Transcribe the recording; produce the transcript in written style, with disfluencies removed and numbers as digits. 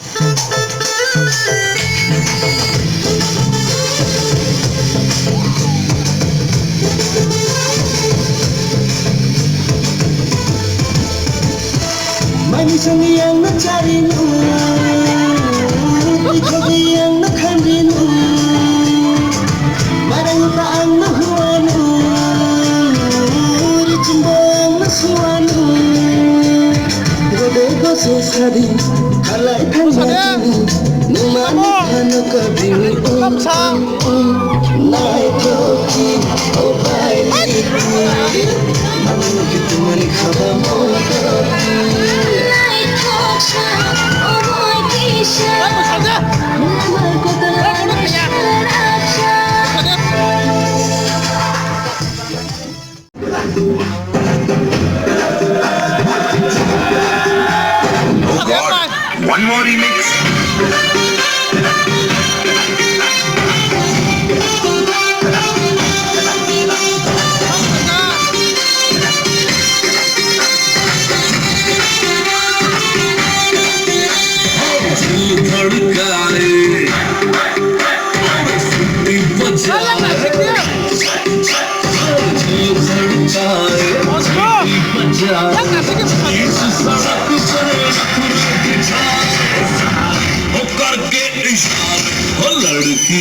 Manisang iyang natsari mo, ikaw iyang nakhandi mo, marang taang nahuwa mo, rijimbo ang nasuwa mo, gode ko sesadi, kalay kanyatin, numani kanakabini, naay toki, o baili, manukit mani khaba mo, Oh God, one more remix. करके इशारा लड़की